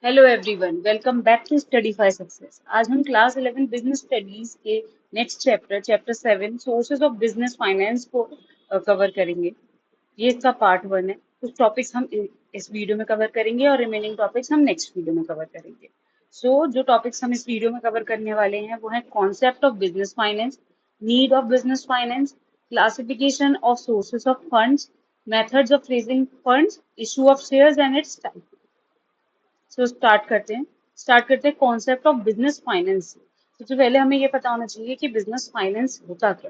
Hello everyone, welcome back to study for success. आज हम class 11 business studies के next chapter 7 sources of business finance को cover करेंगे। ये इसका पार्ट 1 है। कुछ टॉपिक्स हम इस वीडियो में कवर करेंगे और रिमेनिंग टॉपिक्स हम नेक्स्ट वीडियो में कवर करेंगे। जो टॉपिक्स हम इस वीडियो में कवर करने वाले हैं वो है concept of business finance, need of business finance, classification of sources of funds, methods of raising funds, issue of shares and it's type. Start करते हैं कॉन्सेप्ट ऑफ बिजनेस फाइनेंस। सबसे पहले हमें ये पता होना चाहिए कि बिजनेस फाइनेंस होता क्या।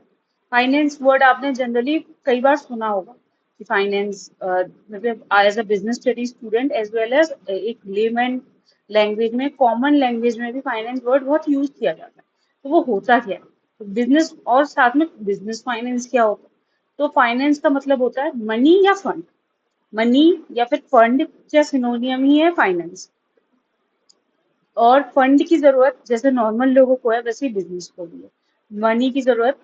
फाइनेंस वर्ड आपने जनरली कई बार सुना होगा कि फाइनेंस मतलब as a business study student as well as एक लेमैन लैंग्वेज में, कॉमन लैंग्वेज में भी फाइनेंस वर्ड बहुत यूज किया जाता है। तो वो होता क्या है, तो बिजनेस और साथ में बिजनेस फाइनेंस क्या होता है। तो फाइनेंस का मतलब होता है मनी या फंड। मनी या फिर फंड या सिनोनियम ही है फाइनेंस। और फंड की जरूरत जैसे नॉर्मल लोगों को है वैसे ही बिजनेस को भी है। मनी की जरूरत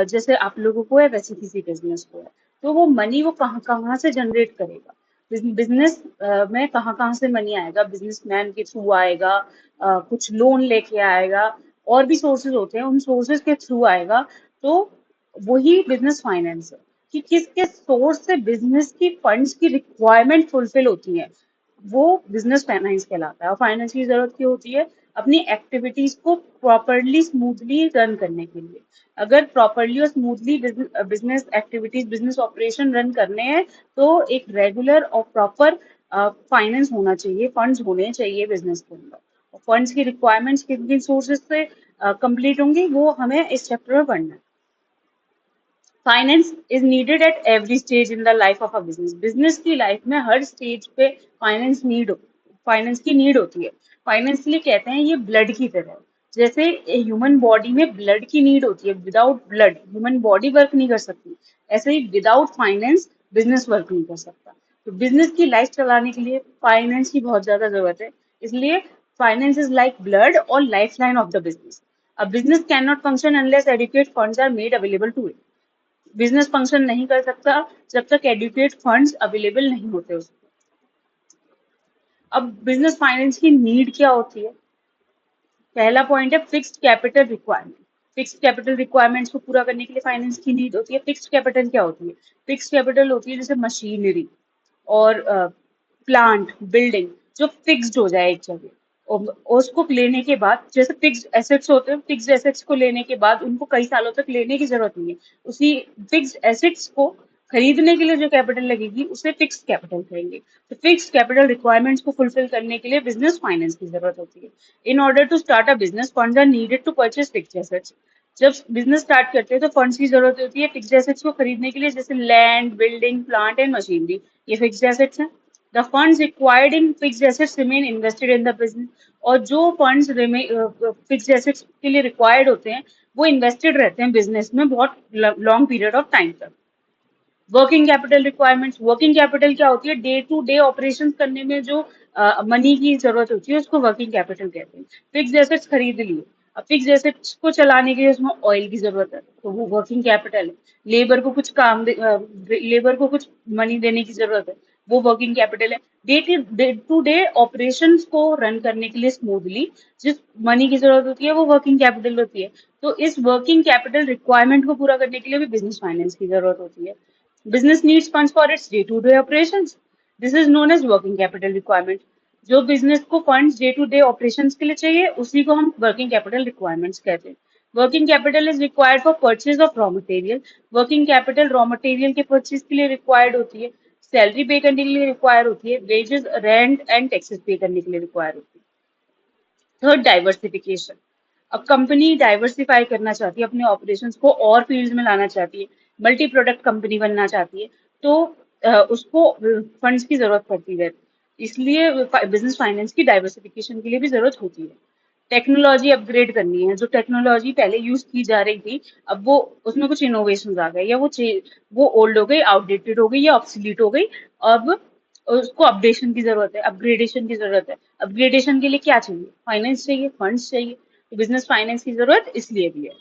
जैसे आप लोगों को है वैसे किसी बिजनेस को है। तो वो मनी वो कहाँ कहाँ से जनरेट करेगा। बिजनेस में कहाँ कहाँ से मनी आएगा, बिजनेसमैन के थ्रू आएगा, कुछ लोन लेके आएगा, और भी सोर्सेज होते हैं, उन सोर्सेज के थ्रू आएगा। तो वही बिजनेस फाइनेंस है कि किसके सोर्स से बिजनेस की फंड्स की रिक्वायरमेंट फुलफिल होती है, वो बिजनेस फाइनेंस कहलाता है। और फाइनेंस की जरूरत क्यों होती है, अपनी एक्टिविटीज को प्रॉपरली स्मूथली रन करने के लिए। अगर प्रॉपरली और smoothly business activities, business operation run करने हैं तो एक रेगुलर और प्रॉपर फाइनेंस होना चाहिए, फंड्स होने चाहिए बिजनेस के अंदर। फंड्स की रिक्वायरमेंट्स किन किन सोर्सेज से कंप्लीट होंगी वो हमें इस चैप्टर में पढ़ना है। Finance is needed at every stage in the life of a business. Business की लाइफ में हर स्टेज पे फाइनेंस की नीड होती है। फाइनेंस के लिए कहते हैं ये ब्लड की तरह है। जैसे ह्यूमन बॉडी में ब्लड की नीड होती है, without blood human body work नहीं कर सकती, ऐसे ही विदाउट फाइनेंस बिजनेस वर्क नहीं कर सकता। तो बिजनेस की लाइफ चलाने के लिए फाइनेंस की बहुत ज्यादा जरूरत है। इसलिए फाइनेंस इज लाइक ब्लड और life line of the business. A business cannot function unless adequate funds are made available to it. Business function नहीं कर सकता जब तक एडुकेट फंड्स अवेलेबल नहीं होते उसको। अब बिजनेस फाइनेंस की नीड क्या होती है। पहला पॉइंट है fixed capital requirement. Fixed capital requirements को पूरा करने के लिए फाइनेंस की नीड होती है। फिक्स्ड कैपिटल क्या होती है, फिक्स्ड कैपिटल होती है जैसे मशीनरी और प्लांट बिल्डिंग जो फिक्स्ड हो जाए एक जगह, और उसको लेने के बाद जैसे फिक्स्ड एसेट्स होते हैं, फिक्स्ड एसेट्स को लेने के बाद उनको कई सालों तक लेने की जरूरत नहीं है। उसी फिक्स्ड एसेट्स को खरीदने के लिए जो कैपिटल लगेगी उसे फिक्स्ड कैपिटल कहेंगे। तो फिक्स्ड कैपिटल रिक्वायरमेंट्स को फुलफिल करने के लिए बिजनेस फाइनेंस की जरूरत होती है। In order to start a business funds are needed to purchase fixed assets. जब बिजनेस स्टार्ट करते हैं तो फंड्स की जरूरत होती है फिक्स्ड एसेट्स को खरीदने के लिए, जैसे land building plant and machinery, ये फिक्स्ड एसेट्स हैं। The funds required in fixed assets remain invested in the business. और जो फंड्स फिक्स्ड एसेट्स के लिए रिक्वायर्ड होते हैं वो इन्वेस्टेड रहते हैं बिजनेस में बहुत लॉन्ग पीरियड ऑफ टाइम तक। Working capital requirements, working capital क्या होती है, डे टू डे ऑपरेशन करने में जो मनी की जरूरत होती है उसको वर्किंग कैपिटल कहते हैं। फिक्स्ड एसेट्स खरीद लिए, अब फिक्स्ड एसेट्स को चलाने के लिए उसमें ऑयल की जरूरत है तो वो वर्किंग कैपिटल है। लेबर को कुछ लेबर को कुछ मनी देने की जरूरत है, वो वर्किंग कैपिटल है। डे टू डे ऑपरेशन को रन करने के लिए स्मूथली जिस मनी की जरूरत होती है वो वर्किंग कैपिटल होती है। तो इस वर्किंग कैपिटल रिक्वायरमेंट को पूरा करने के लिए भी बिजनेस फाइनेंस की जरूरत होती है। Business needs funds for its day-to-day operations. This is known as working capital requirement. जो बिजनेस को funds day to day operations के लिए चाहिए उसी को हम वर्किंग कैपिटल रिक्वायरमेंट्स कहते हैं। Working capital is required for purchase of raw material. Working capital raw material के परचेज के लिए रिक्वायर्ड होती है, सैलरी पे करने के लिए रिक्वायर होती है, वेजेस रेंट एंड टैक्सेस पे करने के लिए रिक्वायर होती है। Third, diversification. अब कंपनी डाइवर्सिफाई करना चाहती है, अपने ऑपरेशंस को और फील्ड में लाना चाहती है, मल्टी प्रोडक्ट कंपनी बनना चाहती है, तो उसको फंड्स की जरूरत पड़ती है। इसलिए बिजनेस फाइनेंस की डाइवर्सिफिकेशन के लिए भी जरूरत होती है। टेक्नोलॉजी अपग्रेड करनी है, जो टेक्नोलॉजी पहले यूज की जा रही थी अब वो उसमें कुछ इनोवेशन आ गए या वो ओल्ड हो गई, आउटडेटेड हो गई या ऑब्सलीट हो गई। अब उसको अपडेशन की जरूरत है, अपग्रेडेशन की जरूरत है। अपग्रेडेशन के लिए क्या चाहिए, फाइनेंस चाहिए, फंड्स चाहिए। तो बिजनेस फाइनेंस की जरूरत इसलिए भी है।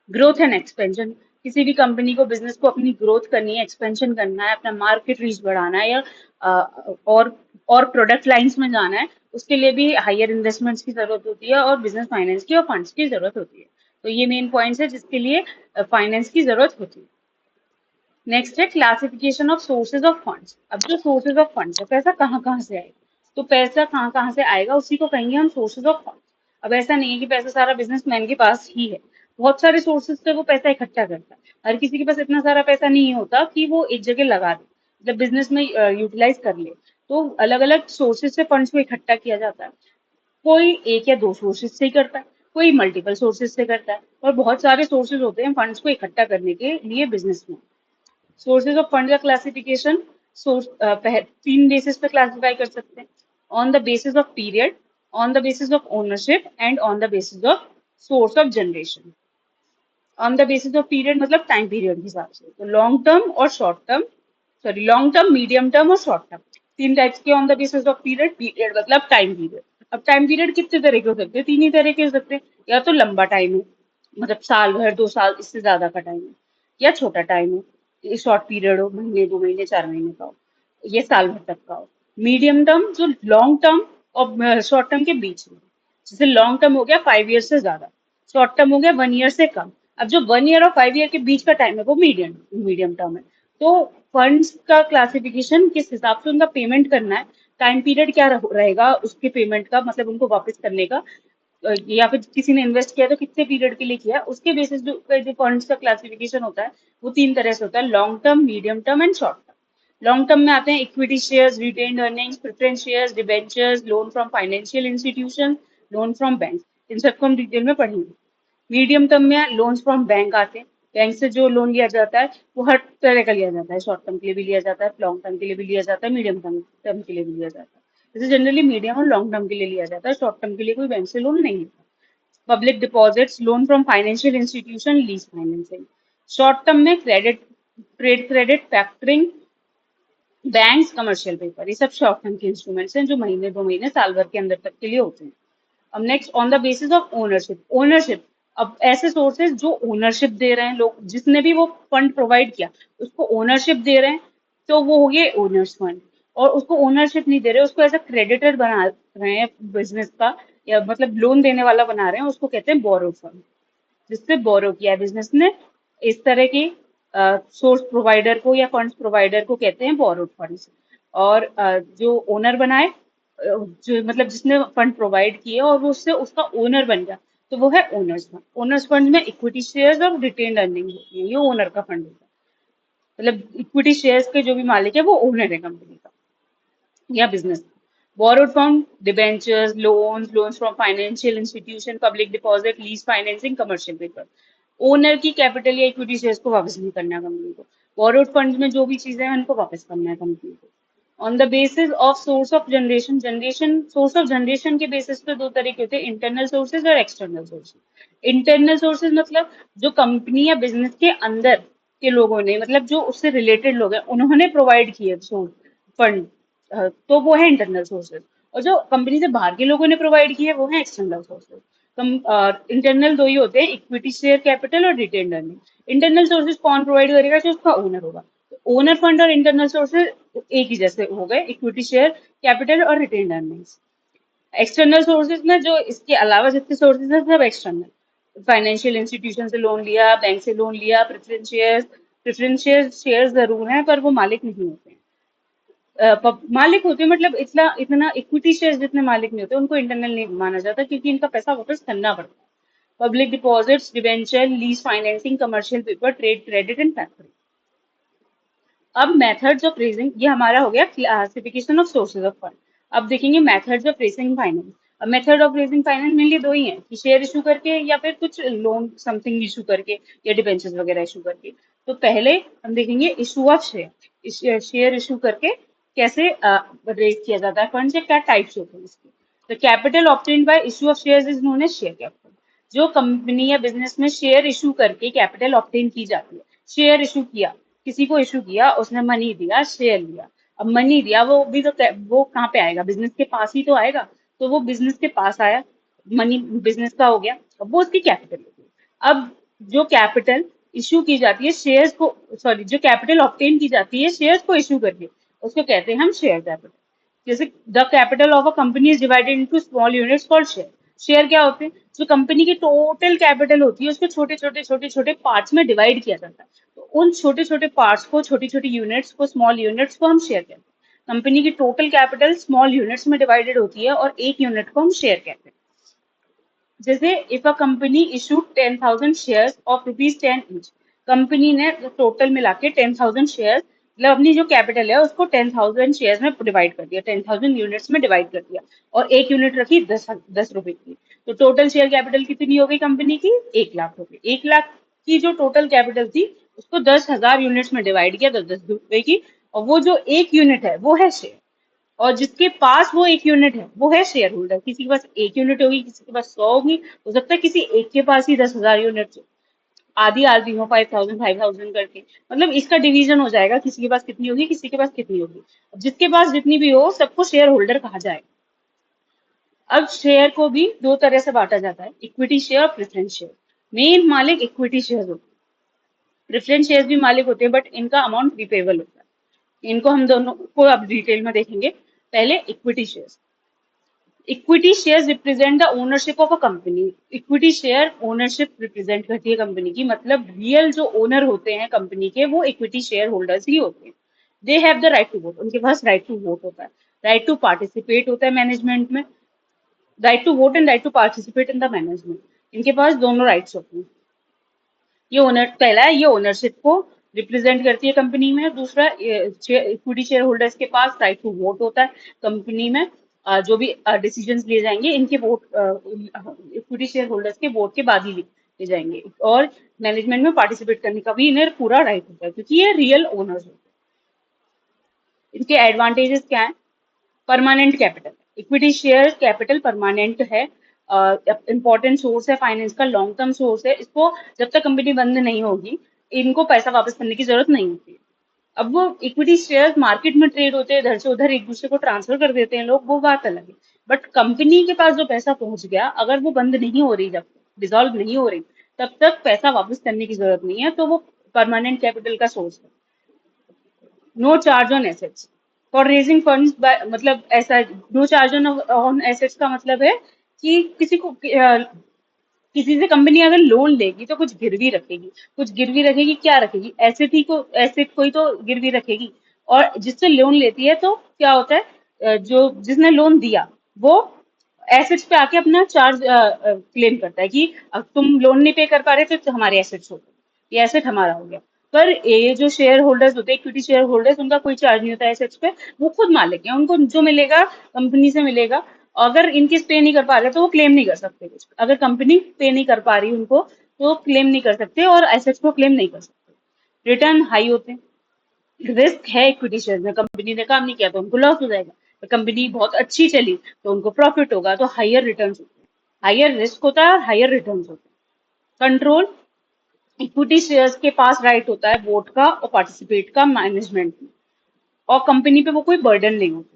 ग्रोथ एंड एक्सपेंशन, किसी भी कंपनी को बिजनेस को अपनी ग्रोथ करनी है, एक्सपेंशन करना है, अपना मार्केट रीच बढ़ाना है या और और प्रोडक्ट लाइंस में जाना है, उसके लिए भी हायर इन्वेस्टमेंट्स की जरूरत होती है और बिजनेस फाइनेंस की और फंड्स की जरूरत होती है। तो ये मेन पॉइंट्स है जिसके लिए फाइनेंस की जरूरत होती है। नेक्स्ट है classification of sources of funds. अब जो सोर्सेज ऑफ फंड्स है, पैसा कहाँ कहाँ से आएगा, तो पैसा कहाँ कहाँ से आएगा उसी को कहेंगे हम सोर्सेज ऑफ फंड्स। अब ऐसा नहीं है कि पैसा सारा बिजनेसमैन के पास ही है, बहुत सारे सोर्सेज से वो पैसा इकट्ठा करता है। हर किसी के पास इतना सारा पैसा नहीं होता कि वो एक जगह लगा दे, मतलब बिजनेस में यूटिलाइज कर ले। तो अलग अलग सोर्सेज से फंड्स को इकट्ठा किया जाता है। कोई एक या दो सोर्सेज से ही करता है, कोई मल्टीपल सोर्सेज से करता है, और बहुत सारे सोर्सेज होते हैं फंड्स को इकट्ठा करने के लिए बिजनेस में। सोर्सेज ऑफ फंड का क्लासिफिकेशन सोर्स तीन बेसिस पे क्लासिफाई कर सकते हैं: on the basis of period, on the basis of ownership and on the basis of source of generation. On the basis of period मतलब time period के हिसाब से, तो लॉन्ग टर्म और short term, sorry long term, medium term और short term, तीन types के on the basis of period. Period मतलब टाइम पीरियड। अब टाइम पीरियड कितने तरह के हो सकते हैं, तीन ही तरह के हो सकते हैं। या तो लंबा टाइम है, मतलब साल भर, 2 साल, इससे ज्यादा का टाइम है, या छोटा टाइम है, शॉर्ट पीरियड हो, महीने, 2 महीने, 4 महीने का हो, ये साल भर तक का हो। मीडियम टर्म जो लॉन्ग टर्म और शॉर्ट टर्म के बीच में, जैसे लॉन्ग टर्म हो गया 5 ईयर से ज्यादा, शॉर्ट टर्म हो गया 1 ईयर से कम। अब जो 1 ईयर और 5 ईयर के बीच का टाइम है वो मीडियम मीडियम टर्म है। तो फंड्स का क्लासिफिकेशन किस हिसाब से उनका पेमेंट करना है, टाइम पीरियड क्या रहेगा उसके पेमेंट का, मतलब उनको वापस करने का, या फिर किसी ने इन्वेस्ट किया तो कितने पीरियड के लिए किया, उसके बेसिस जो फंड्स का क्लासिफिकेशन होता है वो तीन तरह से होता है: long term, medium term and short term. Long term में आते हैं equity shares, retained earnings, preference shares, debentures, loan from financial institution, loan from bank. इन सबको हम डिटेल में पढ़ेंगे। मीडियम टर्म में लोन्स फ्रॉम बैंक आते हैं, बैंक से जो लोन लिया जाता है वो हर तरह का लिया जाता है, शॉर्ट टर्म के लिए भी लिया जाता है, लॉन्ग टर्म के लिए भी लिया जाता है, मीडियम टर्म के लिए भी लिया जाता है। जैसे जनरली मीडियम और लॉन्ग टर्म के लिए लिया जाता है, शॉर्ट टर्म के लिए कोई बैंक से लोन नहीं लेता। Public deposits, loan from financial institution, lease financing. Short term में credit, trade credit, factoring, banks, commercial paper, ये सब शॉर्ट टर्म के इंस्ट्रूमेंट्स हैं जो महीने, 2 महीने, साल भर के अंदर तक के लिए होते हैं। अब next, on the basis of ownership. Ownership, अब ऐसे सोर्सेज जो ओनरशिप दे रहे हैं, लोग जिसने भी वो फंड प्रोवाइड किया उसको ओनरशिप दे रहे हैं, तो वो हो गए ओनर्स फंड। और उसको ओनरशिप नहीं दे रहे, उसको ऐसा क्रेडिटर बना रहे हैं बिजनेस का, या मतलब लोन देने वाला बना रहे हैं, उसको कहते हैं बोरोड फंड, जिससे बोरो किया है बिजनेस ने। इस तरह के सोर्स प्रोवाइडर को या फंड्स प्रोवाइडर को कहते हैं बोरोड फंड्स। और जो ओनर बनाए, जो मतलब जिसने फंड प्रोवाइड किए और वो उससे उसका ओनर बन गया, तो वो है ओनर्स फंड। ओनर्स फंड में इक्विटी शेयर्स और रिटेन्ड अर्निंग होती है, ये ओनर का फंड होता है। मतलब इक्विटी शेयर्स के जो भी मालिक है वो ओनर है कंपनी का या business. borrowed from debentures, loans from financial institution, public deposit, lease financing, commercial paper। Owner की कैपिटल या इक्विटी शेयर्स को वापस नहीं करना है कंपनी को। बोरोड फंड में जो भी चीजें हैं उनको वापस करना है कंपनी को। On the basis of source of generation, source of generation के बेसिस पे दो तरह के होते हैं: इंटरनल सोर्सेज और एक्सटर्नल सोर्सेज। इंटरनल सोर्सेज मतलब जो कंपनी या बिजनेस के अंदर के लोगों ने, मतलब जो उससे रिलेटेड लोग हैं, उन्होंने प्रोवाइड किए फंड, तो वो है इंटरनल सोर्सेज। और जो कंपनी से बाहर के लोगों ने प्रोवाइड किए वो है एक्सटर्नल सोर्सेज। इंटरनल दो ही होते हैं: इक्विटी शेयर कैपिटल और रिटेन्ड अर्निंग। इंटरनल सोर्सेज कौन प्रोवाइड करेगा, जो उसका ओनर होगा। ओनर फंड और इंटरनल सोर्सेज एक ही जैसे हो गए: इक्विटी शेयर कैपिटल और रिटेन्ड अर्निंग्स। एक्सटर्नल सोर्सेज में जो इसके अलावा जितने सोर्सेज हैं सब एक्सटर्नल, फाइनेंशियल इंस्टीट्यूशन से लोन लिया, बैंक से लोन लिया, प्रेफरेंस शेयर जरूर हैं पर वो मालिक नहीं होते हैं। मालिक होते हैं मतलब इतना इतना इक्विटी शेयर जितने मालिक नहीं होते, उनको इंटरनल नहीं माना जाता क्योंकि इनका पैसा वापस करना पड़ता है। Public deposits, debenture, lease financing, commercial paper, trade credit and factory. अब मेथड्स ऑफ रेजिंग, ये हमारा हो गया classification of sources of fund. अब देखेंगे मेथड्स ऑफ रेजिंग फाइनेंस। अब method of raising finance mainly दो ही हैं कि शेयर इशू करके या फिर कुछ लोन समथिंग इशू करके या डिबेंचर्स वगैरह इशू करके। तो पहले हम देखेंगे issue of share, share issue करके कैसे रेज किया जाता है फंड, या क्या टाइप्स होते हैं इसके। तो capital obtained by issue of shares is known as share capital. जो कंपनी या बिजनेस में शेयर इशू करके कैपिटल ऑब्टेन की जाती है। शेयर इशू किया, किसी को इशू किया, उसने मनी दिया, शेयर लिया। अब मनी दिया वो भी तो वो कहाँ पे आएगा, बिजनेस के पास ही तो आएगा। तो वो बिजनेस के पास आया, मनी बिजनेस का हो गया, अब वो उसकी कैपिटल होगी। अब जो कैपिटल इशू की जाती है शेयर्स को, सॉरी जो कैपिटल ऑब्टेन की जाती है शेयर्स को इशू करके, उसको कहते हैं हम शेयर कैपिटल। जैसे the capital of a company is divided into small units called share. Share क्या होते हैं? जो कंपनी की टोटल कैपिटल होती है उसको छोटे छोटे छोटे छोटे पार्ट्स में डिवाइड किया जाता है। तो उन छोटे छोटे पार्ट्स को, छोटी छोटी यूनिट्स को, स्मॉल यूनिट्स को हम शेयर कहते हैं। कंपनी की टोटल कैपिटल स्मॉल यूनिट्स में डिवाइडेड होती है और एक यूनिट को हम शेयर कहते हैं। जैसे if a company issue 10,000 share of ₹10 each, company ने टोटल मिला के 10,000 शेयर, मतलब अपनी जो कैपिटल है उसको 10,000 शेयर में डिवाइड कर दिया, 10,000 यूनिट्स में डिवाइड कर दिया, और एक यूनिट रखी 10 रुपए की। तो टोटल शेयर कैपिटल कितनी हो गई कंपनी की? 1 लाख हो गई। 1 लाख की जो टोटल कैपिटल थी उसको 10,000 यूनिट्स में डिवाइड किया, 10 10 रुपए की, और वो जो एक यूनिट है वो है शेयर। और जिसके पास वो एक यूनिट है वो है शेयर होल्डर। किसी के पास एक यूनिट होगी, किसी के पास 100 होगी, हो सकता है किसी एक के पास ही 10,000 यूनिट हो, आधी आधी हो, 5,000 5,000 करके। मतलब इसका डिवीजन हो जाएगा, किसी के पास कितनी होगी, किसी के पास कितनी होगी। जिसके पास जितनी भी हो सबको शेयर होल्डर कहा जाएगा। अब शेयर को भी दो तरह से बांटा जाता है, इक्विटी शेयर और प्रेफरेंस शेयर। मेन मालिक इक्विटी शेयर होते हैं, प्रेफरेंस शेयर भी मालिक होते हैं, बट इनका अमाउंट रिपेबल होता है। इनको हम दोनों को अब डिटेल में देखेंगे। पहले equity share. Equity share represent the ownership of a company. Equity share ownership represent करती है कंपनी की, मतलब रियल जो ओनर होते हैं कंपनी के वो इक्विटी शेयर होल्डर्स ही होते हैं। They have the right to vote, उनके पास राइट टू वोट होता है, राइट टू पार्टिसिपेट होता है मैनेजमेंट में। Right to vote and right to participate in the management, इनके पास दोनों राइट्स होते हैं। ये ओनर, पहला है ये ओनरशिप को रिप्रेजेंट करती है कंपनी में। दूसरा, इक्विटी शेयर होल्डर्स के पास राइट टू वोट होता है कंपनी में। जो भी डिसीजंस लिए जाएंगे इनके वोट, इक्विटी शेयर होल्डर्स के वोट के बाद ही लिए जाएंगे। और मैनेजमेंट में पार्टिसिपेट करने का भी इन्हें पूरा राइट होता है, क्योंकि ये रियल ओनर्स होते हैं। इनके एडवांटेजेस क्या है? Permanent capital, equity share capital permanent है, इंपॉर्टेंट सोर्स है फाइनेंस का, लॉन्ग टर्म सोर्स है। इसको जब तक कंपनी बंद नहीं होगी इनको पैसा वापस करने की जरूरत नहीं होती है। अब वो इक्विटी शेयर मार्केट में ट्रेड होते हैं, इधर से उधर एक दूसरे को ट्रांसफर कर देते हैं लोग, वो बात अलग है। बट कंपनी के पास जो पैसा पहुंच गया, अगर वो बंद नहीं हो रही, जब डिसॉल्व नहीं हो रही, तब तक पैसा वापस करने की जरूरत नहीं है, तो वो परमानेंट कैपिटल का सोर्स है। No charge on assets for raising funds, मतलब ऐसा, नो चार्ज ऑन एसेट्स का मतलब है कि किसी को किसी से कंपनी अगर लोन लेगी तो कुछ गिरवी रखेगी। कुछ गिरवी रखेगी, क्या रखेगी? एसेट ही को, एसेट को ही तो गिरवी रखेगी। और जिससे लोन लेती है तो क्या होता है, जो जिसने लोन दिया वो एसेट्स पे आके अपना चार्ज क्लेम करता है कि अब तुम लोन नहीं पे कर पा रहे तो हमारे एसेट्स हो गए, ये एसेट हमारा हो गया। पर ये जो शेयर होल्डर्स होते हैं, इक्विटी शेयर होल्डर्स, उनका कोई चार्ज नहीं होता है एसेट्स पे। वो खुद मालिक है, उनको जो मिलेगा कंपनी से मिलेगा। अगर इनकेस पे नहीं कर पा रहे तो वो क्लेम नहीं कर सकते कुछ। अगर कंपनी पे नहीं कर पा रही उनको तो क्लेम नहीं कर सकते और एसेट्स को क्लेम नहीं कर सकते। रिटर्न हाई होते हैं। रिस्क है इक्विटी शेयर में, कंपनी ने काम नहीं किया तो उनको लॉस हो जाएगा, तो कंपनी बहुत अच्छी चली तो उनको प्रॉफिट होगा, तो हायर रिटर्न्स होते हैं। हायर रिस्क होता है और हायर रिटर्न्स होते हैं। कंट्रोल, इक्विटी शेयर्स के पास राइट होता है वोट का और पार्टिसिपेट का मैनेजमेंट में, और कंपनी पे वो कोई बर्डन नहीं होता,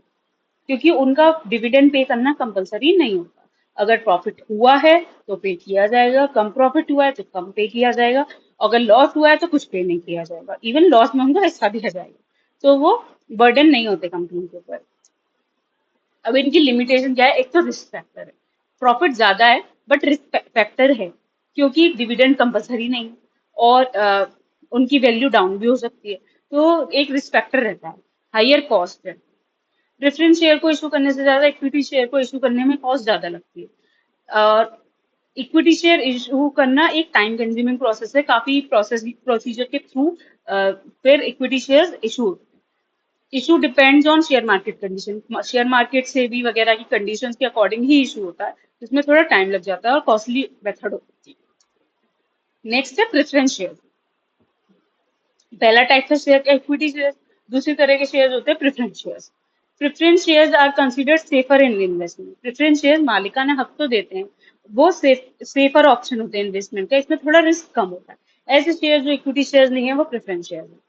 क्योंकि उनका डिविडेंड पे करना कंपलसरी नहीं होता। अगर प्रॉफिट हुआ है तो पे किया जाएगा, कम प्रॉफिट हुआ है तो कम पे किया जाएगा, अगर लॉस हुआ है तो कुछ पे नहीं किया जाएगा, इवन लॉस में उनको हिस्सा दिया जाएगा। तो वो बर्डन नहीं होते कंपनी के ऊपर। अब इनकी लिमिटेशन क्या है? एक तो रिस्क फैक्टर है, प्रॉफिट ज्यादा है बट रिस्क फैक्टर है, क्योंकि डिविडेंड कंपलसरी नहीं है, और उनकी वैल्यू डाउन भी हो सकती है, तो एक रिस्क फैक्टर रहता है। हायर कॉस्ट है, प्रेफरेंस शेयर को इशू करने से ज्यादा इक्विटी शेयर को इशू करने में कॉस्ट ज्यादा लगती है। और इक्विटी शेयर इशू करना एक टाइम कंज्यूमिंग प्रोसेस है, काफी प्रोसीजर के थ्रू फिर equity share issue depends on share market condition. Share market से भी वगैरह की कंडीशंस के अकॉर्डिंग ही इशू होता है, जिसमें थोड़ा टाइम लग जाता है और कॉस्टली मेथड होती है। नेक्स्ट है प्रेफरेंस शेयर। पहला टाइप का शेयर इक्विटी शेयर, दूसरी तरह के शेयर होते हैं preference shares. Preference shares are considered safer in investment. Preference share मालिकाना हक तो देते हैं, वो सेफर ऑप्शन होते हैं इन्वेस्टमेंट का, इसमें थोड़ा रिस्क कम होता है। ऐसे शेयर जो इक्विटी शेयर नहीं है वो प्रेफरेंस शेयर है।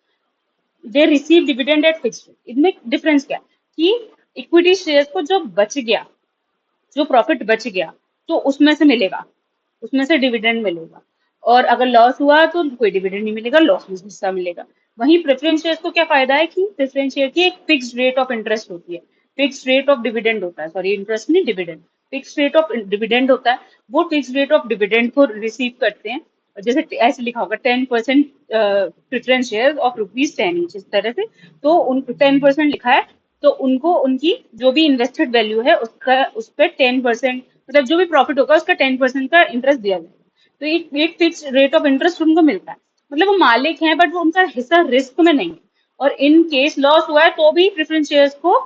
They receive dividend at fixed rate. इनमें डिफरेंस क्या है कि इक्विटी शेयर को जो बच गया, जो प्रॉफिट बच गया तो उसमें से मिलेगा, उसमें से डिविडेंड मिलेगा। और अगर लॉस हुआ तो कोई डिविडेंड नहीं मिलेगा, लॉस में से हिस्सा मिलेगा। वहीं प्रेफरेंस शेयर को क्या फायदा है कि प्रेफरेंस शेयर की एक फिक्स्ड रेट ऑफ इंटरेस्ट होती है। फिक्स रेट ऑफ डिविडेंड होता है, सॉरी इंटरेस्ट नहीं dividend, fix rate of dividend होता है। वो फिक्स रेट ऑफ डिविडेंड को रिसीव करते हैं, जैसे ऐसे लिखा होगा 10% प्रेफरेंस शेयर ऑफ ₹10 इस तरह से। तो उन 10% लिखा है, तो उनको उनकी जो भी इन्वेस्टेड वैल्यू है उसका उस पर 10%, मतलब जो भी प्रॉफिट होगा उसका 10% का इंटरेस्ट दिया जाएगा। तो एक फिक्स रेट ऑफ इंटरेस्ट उनको मिलता है, मतलब वो मालिक हैं बट वो उनका हिस्सा रिस्क में नहीं है। और इन केस लॉस हुआ है तो भी प्रेफरेंस शेयर्स को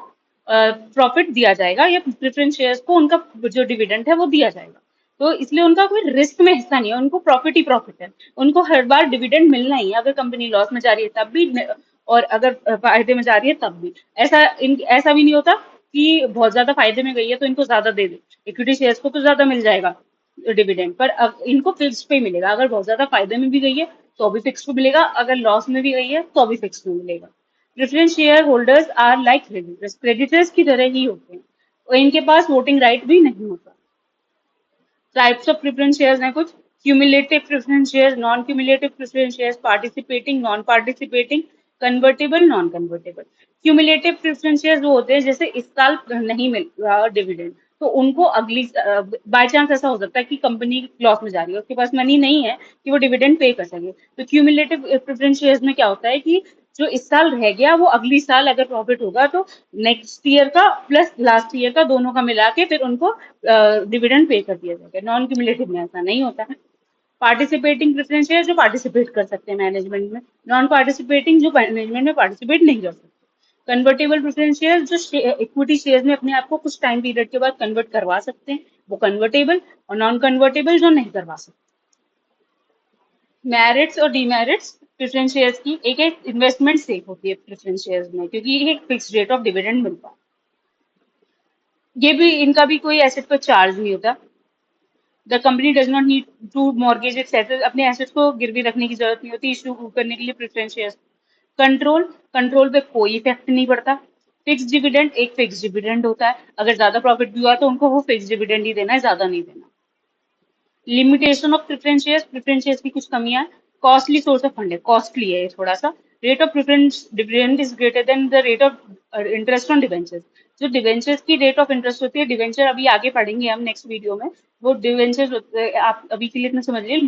प्रॉफिट दिया जाएगा, या प्रेफरेंस शेयर्स को उनका जो डिविडेंड है वो दिया जाएगा। तो इसलिए उनका कोई रिस्क में हिस्सा नहीं है, उनको प्रॉफिट ही प्रॉफिट है, उनको हर बार डिविडेंड मिलना ही है, अगर कंपनी लॉस में जा रही है तब भी और अगर फायदे में जा रही है तब भी। ऐसा भी नहीं होता कि बहुत ज्यादा फायदे में गई है तो इनको ज्यादा दे दे, इक्विटी शेयर्स को तो ज्यादा मिल जाएगा डिविडेंड, पर अब इनको फिक्स पे मिलेगा। अगर बहुत ज्यादा फायदे में भी गई है तो भी फिक्स पे मिलेगा, अगर लॉस में भी गई है तो भी फिक्स में मिलेगा। Preference share holders are like creditors, creditors की तरह ही होते हैं और इनके पास वोटिंग राइट भी नहीं होता। टाइप्स ऑफ प्रेफरेंस शेयर्स हैं कुछ: cumulative preference shares, non cumulative preference shares, participating, non participating, convertible, non convertible. Cumulative preference shares वो होते हैं जैसे इस साल नहीं मिल रहा डिविडेंड, तो उनको अगली बाय चांस ऐसा हो सकता है कि कंपनी लॉस में जा रही है, उसके पास मनी नहीं है कि वो डिविडेंड पे कर सके, तो क्यूमुलेटिव प्रेफरेंस शेयर्स में क्या होता है कि जो इस साल रह गया वो अगली साल अगर प्रॉफिट होगा तो नेक्स्ट ईयर का प्लस लास्ट ईयर का दोनों का मिला के फिर उनको डिविडेंड पे कर दिया जाएगा। नॉन क्यूमुलेटिव में ऐसा नहीं होता है। पार्टिसिपेटिंग प्रेफरेंस शेयर जो पार्टिसिपेट कर सकते हैं मैनेजमेंट में, नॉन पार्टिसिपेटिंग जो मैनेजमेंट में पार्टिसिपेट नहीं कर सकते। कन्वर्टेबल प्रेफरेंस शेयर जो इक्विटी शेयर में अपने आप को कुछ टाइम पीरियड के बाद कन्वर्ट करवा सकते हैं, वो कन्वर्टेबल, और नॉन कन्वर्टेबल जो नहीं करवा सकते। मेरिट्स और डीमेरिट्स प्रेफरेंस शेयर्स की: एक एक इन्वेस्टमेंट सेफ होती है प्रेफरेंस शेयर्स में क्योंकि एक फिक्स रेट ऑफ डिविडेंड मिलता है। ये भी इनका भी कोई एसेट पर चार्ज नहीं होता। The company does not need to mortgage its asset, अपने एसेट्स को गिरवी रखने की जरूरत नहीं होती इशू करने के लिए प्रेफरेंस शेयर्स। कंट्रोल, कंट्रोल पे कोई इफेक्ट नहीं पड़ता। फिक्स डिविडेंड, एक फिक्स डिविडेंड होता है, अगर ज्यादा प्रॉफिट भी हुआ तो उनको वो फिक्स डिविडेंड ही देना है, ज्यादा नहीं देना। Limitation of preference shares, preference shares की कुछ कमियां: कॉस्टली सोर्स ऑफ फंड है, कॉस्टली है ये थोड़ा सा। Rate of preference dividend is greater than the rate of interest on debentures, जो डिवेंचर्स की रेट ऑफ इंटरेस्ट होती है, डिवेंचर अभी आगे पढ़ेंगे हम नेक्स्ट वीडियो में, वो डिवेंचर्स होते हैं, आप अभी के लिए इतना समझ लीजिए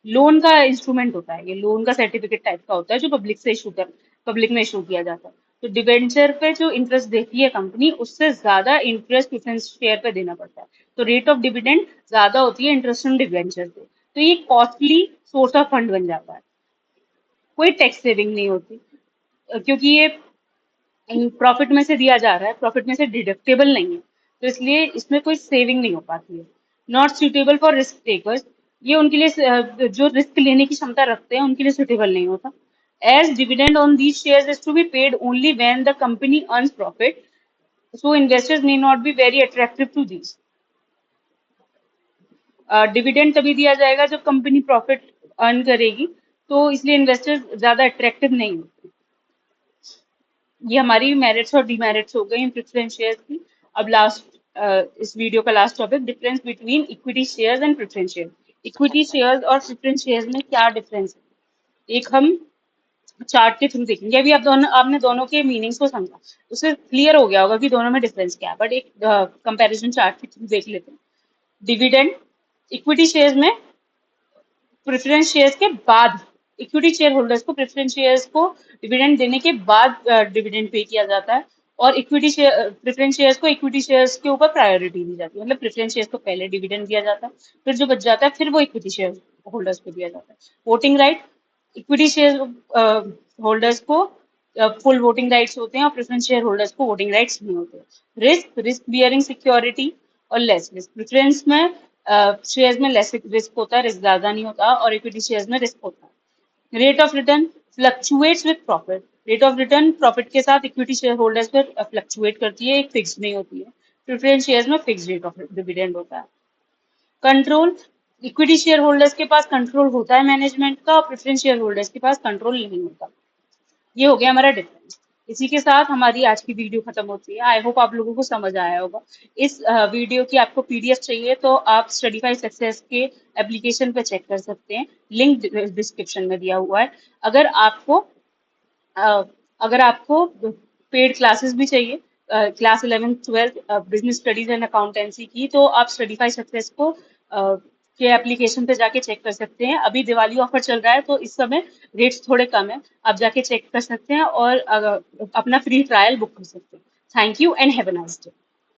लोन का इंस्ट्रूमेंट होता है, ये लोन का सर्टिफिकेट टाइप का होता है जो पब्लिक में इशू किया जाता है। तो डिवेंचर पे जो इंटरेस्ट देती है कंपनी उससे ज्यादा इंटरेस्ट प्रेफरेंस शेयर पे देना पड़ता है, तो रेट ऑफ डिविडेंड ज्यादा होती है इंटरेस्ट ऑन डिवेंचर पे, तो ये कॉस्टली सोर्स ऑफ फंड बन जाता है। कोई टैक्स सेविंग नहीं होती क्योंकि ये प्रॉफिट में से दिया जा रहा है, प्रॉफिट में से डिडक्टेबल नहीं है, तो इसलिए इसमें कोई सेविंग नहीं हो पाती है। Not suitable for risk takers, ये उनके लिए जो रिस्क लेने की क्षमता रखते हैं उनके लिए सुटेबल नहीं होता। As dividend on these shares is to be paid only when the company earns profit, so investors may not be very attractive to these. Dividend तभी दिया जाएगा जब कंपनी प्रॉफिट अर्न करेगी, तो इसलिए इन्वेस्टर्स ज्यादा अट्रैक्टिव नहीं होते। ये हमारी मेरिट्स और डीमेरिट्स हो गई प्रेफरेंस शेयर्स की। अब इस वीडियो का last topic, difference between equity shares and preference share. Equity shares और प्रेफरेंस शेयर्स में क्या डिफरेंस है, एक हम चार्ट के थ्रू देखेंगे। अभी आपने दोनों के मीनिंग्स को समझा, उससे क्लियर हो गया होगा कि दोनों में डिफरेंस क्या है, बट एक कंपैरिजन चार्ट के थ्रू देख लेते हैं। डिविडेंड, इक्विटी शेयर्स में प्रेफरेंस शेयर्स के बाद, इक्विटी शेयर होल्डर्स को प्रेफरेंस शेयर्स को डिविडेंड देने के बाद डिविडेंड पे किया जाता है, और इक्विटी शेयर प्रेफरेंस शेयर्स को इक्विटी शेयर्स के ऊपर प्रायोरिटी दी जाती है, मतलब प्रेफरेंस शेयर्स को पहले डिविडेंड दिया जाता है, फिर जो बच जाता है फिर वो इक्विटी शेयर होल्डर्स को दिया जाता है। Voting right, equity share holders को फुल वोटिंग राइट्स होते हैं और प्रेफरेंस शेयर होल्डर्स को वोटिंग राइट्स नहीं होते। रिस्क बियरिंग सिक्योरिटी और लेस रिस्क, प्रेफरेंस में शेयर्स में लेस रिस्क होता है, रिस्क ज्यादा नहीं होता, और इक्विटी शेयर्स में रिस्क होता है। Rate of return fluctuates with profit, rate of return profit के साथ इक्विटी शेयर होल्डर्स पर फ्लक्चुएट करती है, एक फिक्स नहीं होती है। प्रेफरेंस शेयर्स में फिक्स रेट ऑफ डिविडेंड होता है। कंट्रोल, इक्विटी शेयर होल्डर्स के पास कंट्रोल होता है मैनेजमेंट का, और प्रेफरेंस शेयर होल्डर्स के पास कंट्रोल नहीं होता। ये हो गया हमारा डिफरेंस। इसी के साथ हमारी आज की वीडियो खत्म होती है। आई होप आप लोगों को समझ आया होगा। इस वीडियो की आपको पीडीएफ चाहिए तो आप स्टडीफाई सक्सेस के एप्लीकेशन पे चेक कर सकते हैं, लिंक डिस्क्रिप्शन में दिया हुआ है। अगर आपको अ, अगर आपको पेड क्लासेस भी चाहिए class 11th 12th business studies and accountancy की, तो आप स्टडीफाई सक्सेस को के एप्लीकेशन पे जाके चेक कर सकते हैं। अभी दिवाली ऑफर चल रहा है तो इस समय रेट्स थोड़े कम है, आप जाके चेक कर सकते हैं और अपना फ्री ट्रायल बुक कर सकते हैं। Thank you and have a nice day.